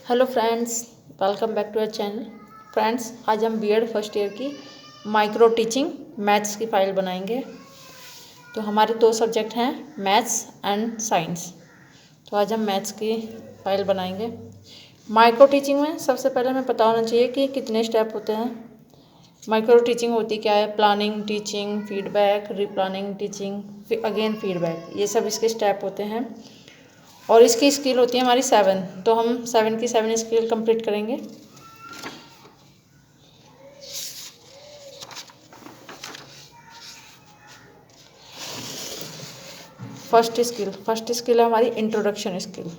Hello friends, welcome back to our channel. Friends, आज हम BEd first year की micro teaching maths की file बनाएंगे। तो हमारे दो सब्जेक्ट हैं, मैथ्स एंड साइंस। तो आज हम मैथ्स की फ़ाइल बनाएंगे। माइक्रो टीचिंग में सबसे पहले हमें पता होना चाहिए कि कितने स्टेप होते हैं। माइक्रो टीचिंग होती क्या है? Planning, teaching, feedback, replanning, teaching, again feedback, ये सब इसके स्टेप होते हैं। और इसकी स्किल होती है हमारी 7। तो हम 7 की 7 स्किल कंप्लीट करेंगे। फर्स्ट स्किल है हमारी इंट्रोडक्शन स्किल।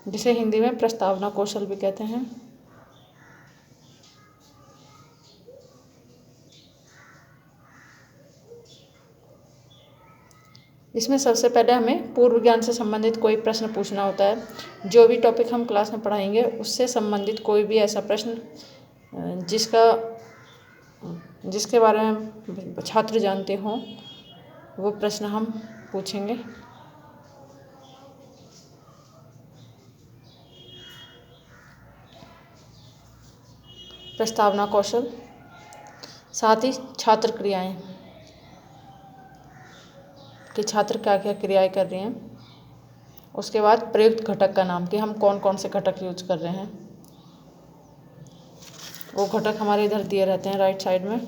जिसे हिंदी में प्रस्तावना कौशल भी कहते हैं। इसमें सबसे पहले हमें पूर्व ज्ञान से संबंधित कोई प्रश्न पूछना होता है। जो भी टॉपिक हम क्लास में पढ़ाएंगे उससे संबंधित कोई भी ऐसा प्रश्न जिसके बारे में छात्र जानते हों, वो प्रश्न हम पूछेंगे। प्रस्तावना कौशल, साथ ही छात्र क्रियाएं कि छात्र क्या क्या क्रियाएं कर रहे हैं। उसके बाद प्रयुक्त घटक का नाम कि हम कौन कौन से घटक यूज कर रहे हैं। वो घटक हमारे इधर दिए रहते हैं राइट साइड में।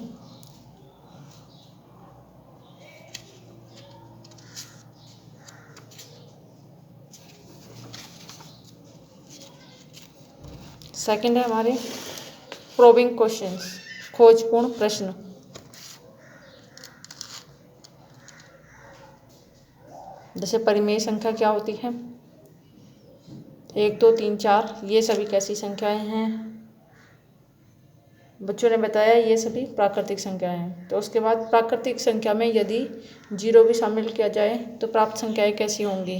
सेकंड है हमारे प्रोबिंग क्वेश्चंस, खोजपूर्ण प्रश्न। जैसे परिमेय संख्या क्या होती है, 1 2 3 4, ये सभी कैसी संख्याएं हैं? बच्चों ने बताया ये सभी प्राकृतिक संख्याएं हैं। तो उसके बाद प्राकृतिक संख्या में यदि 0 भी शामिल किया जाए तो प्राप्त संख्याएं कैसी होंगी?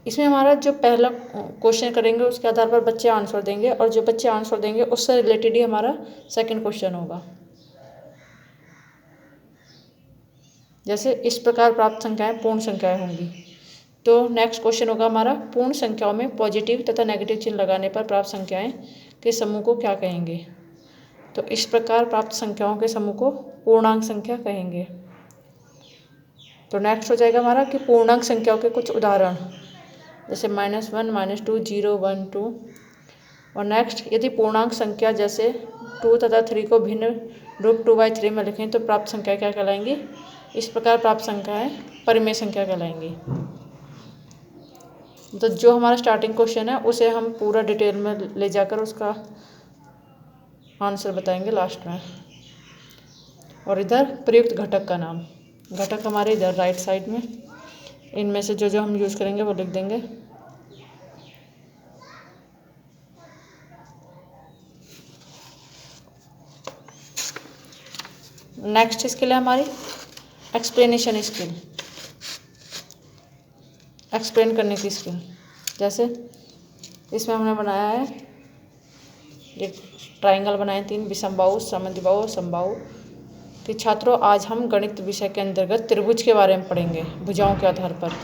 इसमें हमारा जो पहला क्वेश्चन करेंगे उसके आधार पर बच्चे आंसर देंगे, और जो बच्चे आंसर देंगे उससे रिलेटेड ही हमारा सेकंड क्वेश्चन होगा। जैसे इस प्रकार प्राप्त संख्याएं पूर्ण संख्याएं होंगी। तो नेक्स्ट क्वेश्चन होगा हमारा, पूर्ण संख्याओं में पॉजिटिव तथा नेगेटिव चिन्ह लगाने पर प्राप्त संख्याएं के समूह को क्या कहेंगे? तो इस प्रकार प्राप्त संख्याओं के समूह को पूर्णांक संख्या कहेंगे। तो नेक्स्ट हो जाएगा हमारा कि पूर्णांक संख्याओं के कुछ उदाहरण, जैसे -1 -2 0 1 2। और नेक्स्ट, यदि पूर्णांक संख्या जैसे 2 तथा 3 को भिन्न रूप 2/3 में लिखें तो प्राप्त संख्या क्या कहलाएंगी? इस प्रकार प्राप्त संख्याएं परिमेय संख्या कहलाएंगी। तो जो हमारा स्टार्टिंग क्वेश्चन है उसे हम पूरा डिटेल में ले जाकर उसका आंसर बताएंगे लास्ट में। और इधर प्रयुक्त घटक का नाम, घटक हमारे इधर राइट साइड में, इनमें से जो जो हम यूज करेंगे वो लिख देंगे। नेक्स्ट स्किल है हमारी एक्सप्लेनेशन स्किल, एक्सप्लेन करने की स्किल। जैसे इसमें हमने बनाया है एक ट्राइंगल बनाए 3, विषमबाहु, समद्विबाहु, समबाहु। कि छात्रों, आज हम गणित विषय के अंतर्गत त्रिभुज के बारे में पढ़ेंगे भुजाओं के आधार पर।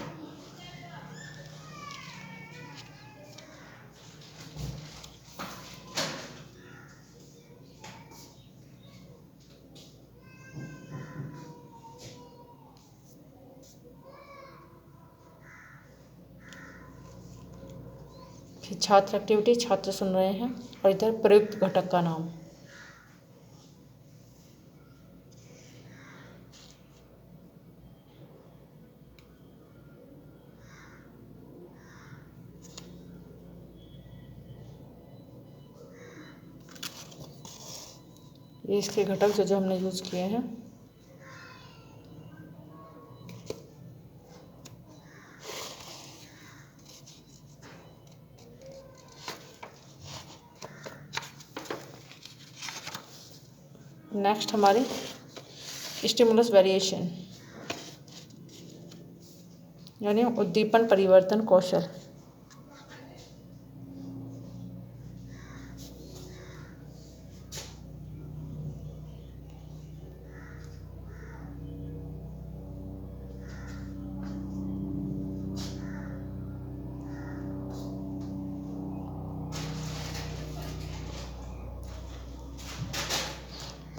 छात्र एक्टिविटी, छात्र सुन रहे हैं, और इधर प्रयुक्त घटक का नाम। ये इसके घटक जो जो हमने यूज किए हैं। नेक्स्ट हमारी स्टिमुलस वेरिएशन यानी उद्दीपन परिवर्तन कौशल।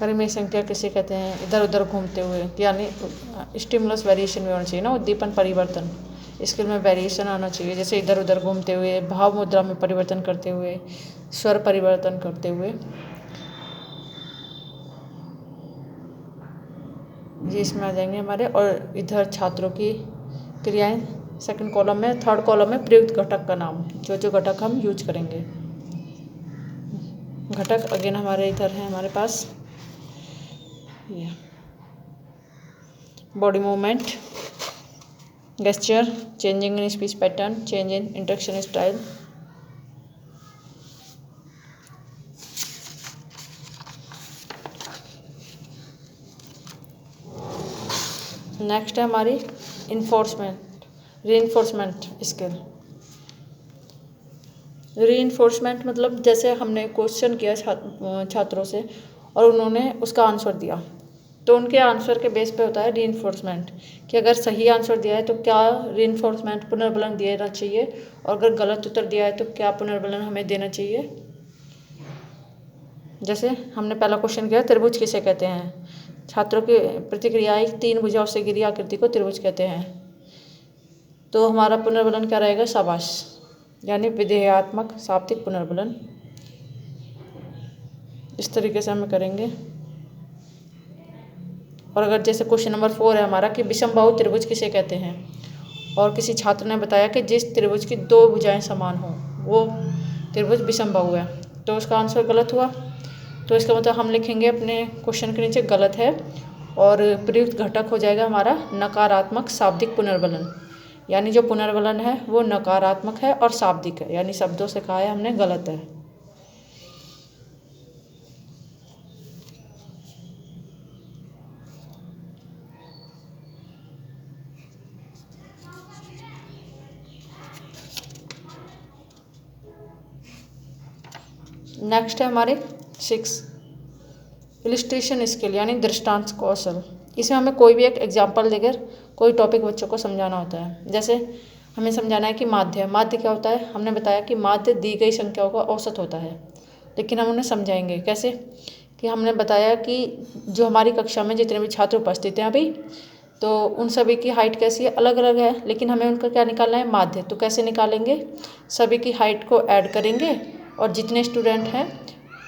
परिमेय संख्या किसे कहते हैं? इधर उधर घूमते हुए, यानी स्टिमुलस वेरिएशन भी होना चाहिए ना, उद्दीपन परिवर्तन, स्किल में वेरिएशन आना चाहिए, जैसे इधर उधर घूमते हुए, भाव मुद्रा में परिवर्तन करते हुए, स्वर परिवर्तन करते हुए, ये इसमें आ जाएंगे हमारे। और इधर छात्रों की क्रियाएं सेकंड कॉलम में। थर्ड कॉलम में प्रयुक्त घटक का नाम, जो जो घटक हम यूज करेंगे। घटक अगेन हमारे इधर है हमारे पास ये body movement, gesture, changing in speech pattern, change in interaction style, next है हमारी रीइंफोर्समेंट स्किल। रीइंफोर्समेंट मतलब जैसे हमने क्वेश्चन किया छात्रों से और उन्होंने उसका आंसर दिया, तो उनके आंसर के बेस पे होता है रीइंफोर्समेंट, कि अगर सही आंसर दिया है तो क्या रीइंफोर्समेंट पुनर्बलन देना चाहिए, और अगर गलत उत्तर दिया है तो क्या पुनर्बलन हमें देना चाहिए। जैसे हमने पहला क्वेश्चन किया, त्रिभुज किसे कहते हैं? छात्रों की प्रतिक्रियाएं, 3 भुजाओं से घिरी आकृति को त्रिभुज कहते हैं। तो हमारा पुनर्बलन क्या रहेगा? शाबाश, यानी विधेयात्मक शाब्दिक पुनर्बलन। इस तरीके से हम करेंगे। और अगर जैसे क्वेश्चन नंबर 4 है हमारा कि विषमबाहु त्रिभुज किसे कहते हैं, और किसी छात्र ने बताया कि जिस त्रिभुज की 2 भुजाएं समान हों वो त्रिभुज विषमबाहु है, तो उसका आंसर गलत हुआ। तो इसका मतलब हम लिखेंगे अपने क्वेश्चन के नीचे गलत है, और प्रयुक्त घटक हो जाएगा हमारा नकारात्मक शाब्दिक पुनर्बलन, यानी जो पुनर्बलन है वो नकारात्मक है और शाब्दिक है, यानी शब्दों से कहा है हमने गलत है। नेक्स्ट है हमारे 6 इलिस्ट्रेशन स्किल, यानी दृष्टांत कौशल। इसमें हमें कोई भी एक एग्जाम्पल देकर कोई टॉपिक बच्चों को समझाना होता है। जैसे हमें समझाना है कि माध्य क्या होता है। हमने बताया कि माध्य दी गई संख्याओं का औसत होता है, लेकिन हम उन्हें समझाएंगे कैसे, कि हमने बताया कि जो हमारी कक्षा में जितने भी छात्र उपस्थित हैं अभी, तो उन सभी की हाइट कैसी है? अलग अलग है, लेकिन हमें उनका क्या निकालना है? माध्य। तो कैसे निकालेंगे? सभी की हाइट को ऐड करेंगे और जितने स्टूडेंट हैं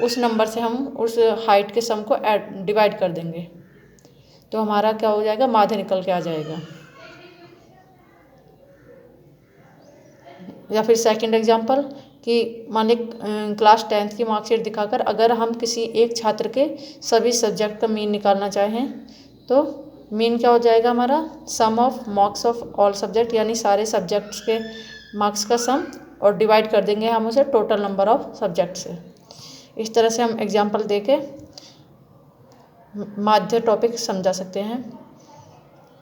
उस नंबर से हम उस हाइट के सम को डिवाइड कर देंगे, तो हमारा क्या हो जाएगा? माध्य निकल के आ जाएगा। या फिर सेकंड एग्जांपल कि मान लीजिए क्लास 10th की मार्कशीट दिखाकर अगर हम किसी एक छात्र के सभी सब्जेक्ट का मीन निकालना चाहें, तो मीन क्या हो जाएगा हमारा? Sum of marks of all subject, यानी सारे सब्जेक्ट्स के मार्क्स का सम, और डिवाइड कर देंगे हम उसे टोटल नंबर ऑफ सब्जेक्ट से। इस तरह से हम एग्जाम्पल दे के माध्य टॉपिक समझा सकते हैं।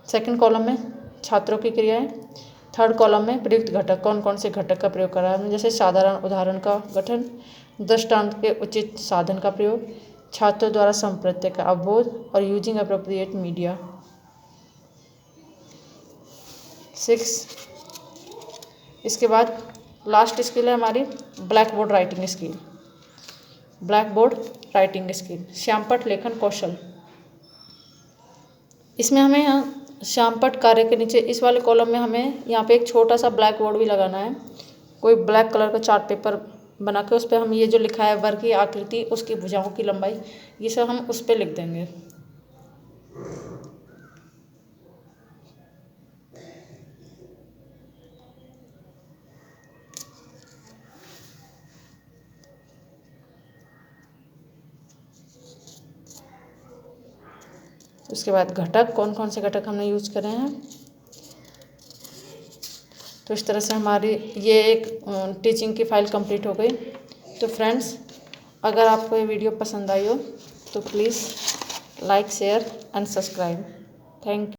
सेकंड कॉलम में छात्रों की क्रियाएं, थर्ड कॉलम में प्रयुक्त घटक, कौन कौन से घटक का प्रयोग करा है। जैसे साधारण उदाहरण का गठन, दृष्टांत के उचित साधन का प्रयोग, छात्रों द्वारा संप्रत्यय का अवबोध, और यूजिंग अप्रोप्रिएट मीडिया। 6 इसके बाद लास्ट स्किल है हमारी black board writing skill. Black board writing skill, श्यामपट्ट लेखन कौशल। इसमें हमें यहाँ श्यामपट्ट कार्य के नीचे इस वाले कॉलम में हमें यहाँ पे एक छोटा सा ब्लैक बोर्ड भी लगाना है। कोई ब्लैक कलर का चार्ट पेपर बना के उस पर हम ये जो लिखा है वर्ग की आकृति, उसकी भुजाओं की लंबाई, ये सब हम उस पर लिख देंगे। उसके बाद घटक, कौन कौन से घटक हमने यूज करे हैं। तो इस तरह से हमारी ये एक टीचिंग की फ़ाइल कंप्लीट हो गई। तो फ्रेंड्स, अगर आपको ये वीडियो पसंद आई हो तो please like, share and subscribe. Thank you.